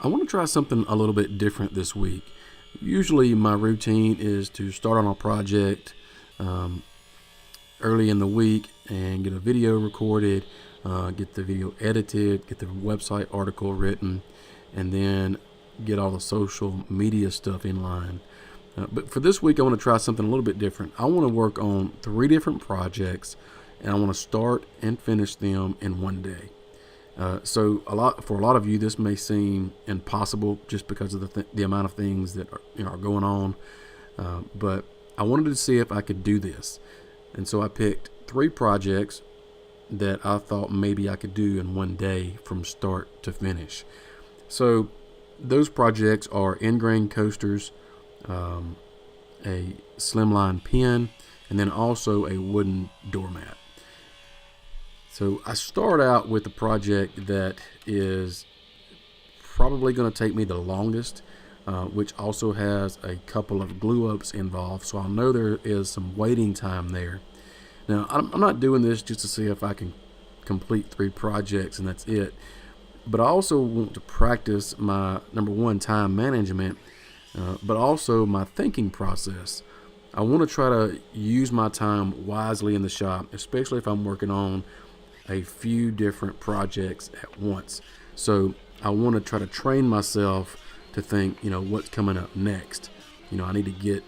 I want to try something a little bit different this week. Usually my routine is to start on a project early in the week and get a video recorded, get the video edited, get the website article written, and then get all the social media stuff in line. But for this week, I want to try something a little bit different. I want to work on 3 different projects, and I want to start and finish them in one day. So for a lot of you, this may seem impossible just because of the amount of things that are going on. But I wanted to see if I could do this, and so I picked 3 projects that I thought maybe I could do in one day from start to finish. So those projects are ingrain coasters, a slimline pen, and then also a wooden doormat. So I start out with a project that is probably going to take me the longest, which also has a couple of glue ups involved, so I know there is some waiting time there. Now, I'm not doing this just to see if I can complete 3 projects and that's it, but I also want to practice my, number one, time management, but also my thinking process. I want to try to use my time wisely in the shop, especially if I'm working on a few different projects at once. So I want to try to train myself to think, what's coming up next. I need to get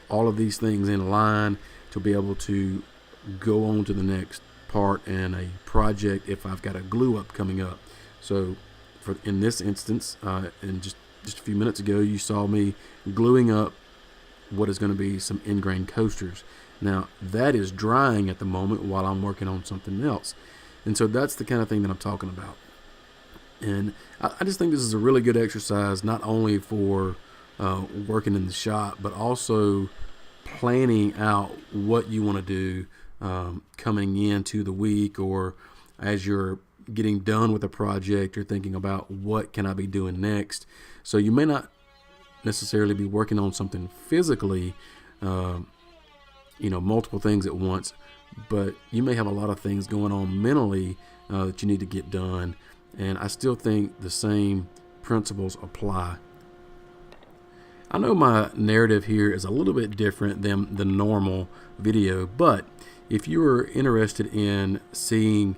all of these things in line to be able to go on to the next part in a project if I've got a glue up coming up. So in this instance, and just a few minutes ago, you saw me gluing up what is going to be some ingrain coasters. Now, that is drying at the moment while I'm working on something else. And so that's the kind of thing that I'm talking about. And I just think this is a really good exercise, not only for working in the shop, but also planning out what you want to do coming into the week, or as you're getting done with a project, you're thinking about what can I be doing next. So you may not necessarily be working on something physically, multiple things at once, but you may have a lot of things going on mentally that you need to get done. And I still think the same principles apply. I know my narrative here is a little bit different than the normal video, but if you are interested in seeing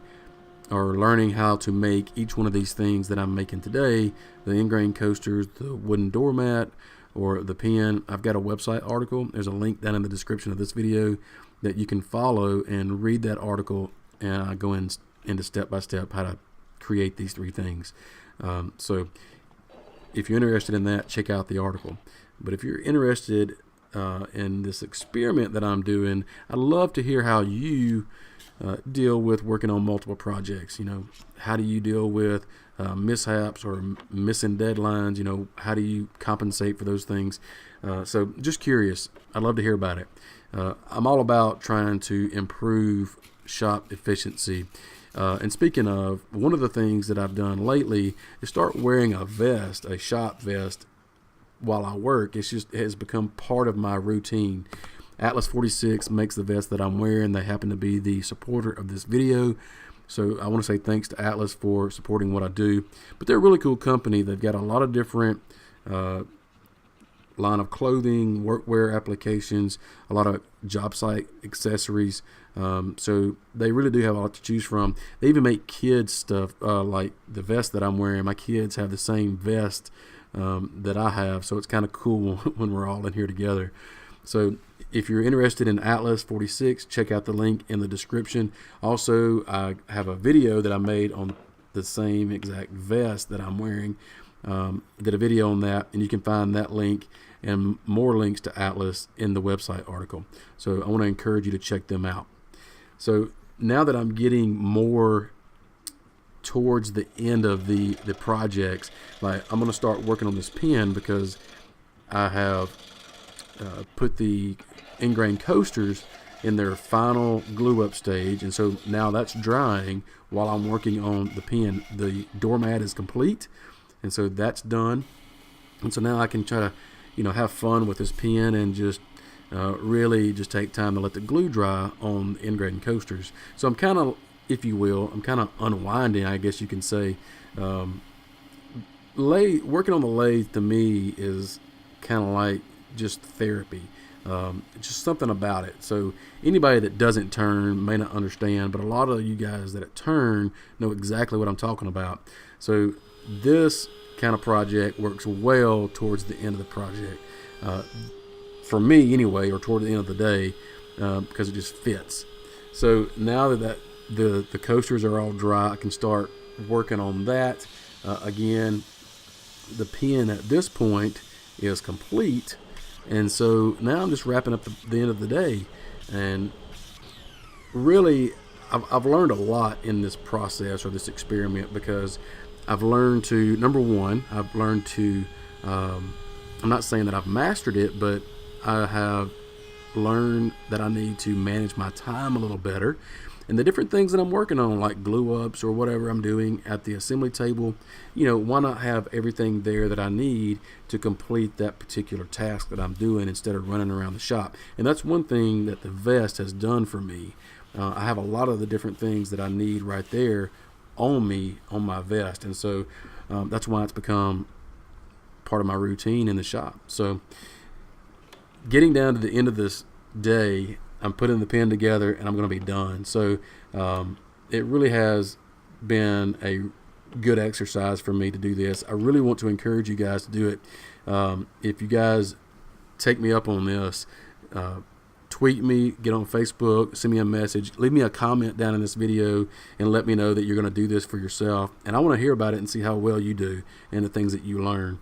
or learning how to make each one of these things that I'm making today, the ingrain coasters, the wooden doormat, or the pen, I've got a website article. There's a link down in the description of this video that you can follow and read that article, and I go into step by step how to create these 3 things. So if you're interested in that, check out the article. But if you're interested in this experiment that I'm doing, I'd love to hear how you deal with working on multiple projects. How do you deal with mishaps or missing deadlines? How do you compensate for those things? So just curious. I'd love to hear about it. I'm all about trying to improve shop efficiency. And speaking of, one of the things that I've done lately is start wearing a vest, a shop vest, while I work. It has become part of my routine. Atlas 46 makes the vest that I'm wearing. They happen to be the supporter of this video. So I want to say thanks to Atlas for supporting what I do. But they're a really cool company. They've got a lot of different line of clothing, workwear applications, a lot of job site accessories. So they really do have a lot to choose from. They even make kids stuff, like the vest that I'm wearing. My kids have the same vest that I have, so it's kind of cool when we're all in here together. So if you're interested in Atlas 46, check out the link in the description. Also, I have a video that I made on the same exact vest that I'm wearing. Did a video on that, and you can find that link and more links to Atlas in the website article. So I want to encourage you to check them out. So now that I'm getting more towards the end of the projects, like I'm going to start working on this pen because I have put the ingrain coasters in their final glue up stage, and so now that's drying while I'm working on the pen. The doormat is complete, and so that's done, and so now I can try to have fun with this pen and just really just take time to let the glue dry on the ingrain coasters. So I'm kind of, if you will, I'm kind of unwinding, I guess you can say, working on the lathe to me is kind of like just therapy. Just something about it. So anybody that doesn't turn may not understand, but a lot of you guys that turn know exactly what I'm talking about. So this kind of project works well towards the end of the project, for me anyway, or toward the end of the day, because it just fits. So now that the coasters are all dry, I can start working on that. Again, the pen at this point is complete, and so now I'm just wrapping up the end of the day. And really, I've learned a lot in this process or this experiment, because I've learned to, number one, I've learned to, I'm not saying that I've mastered it, but I have learned that I need to manage my time a little better. And the different things that I'm working on, like glue ups or whatever I'm doing at the assembly table, why not have everything there that I need to complete that particular task that I'm doing, instead of running around the shop. And that's one thing that the vest has done for me. I have a lot of the different things that I need right there on me, on my vest. And so that's why it's become part of my routine in the shop. So getting down to the end of this day, I'm putting the pen together and I'm going to be done. So it really has been a good exercise for me to do this. I really want to encourage you guys to do it. If you guys take me up on this, tweet me, get on Facebook, send me a message, leave me a comment down in this video, and let me know that you're going to do this for yourself. And I want to hear about it and see how well you do and the things that you learn.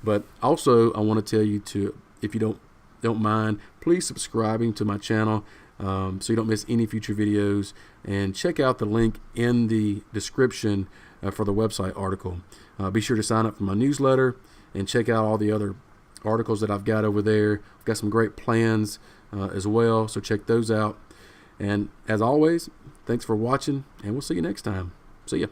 But also, I want to tell you to, if you don't mind, please subscribing to my channel, so you don't miss any future videos, and check out the link in the description for the website article. Be sure to sign up for my newsletter and check out all the other articles that I've got over there. I've got some great plans as well, so check those out. And as always, thanks for watching, and we'll see you next time. See ya.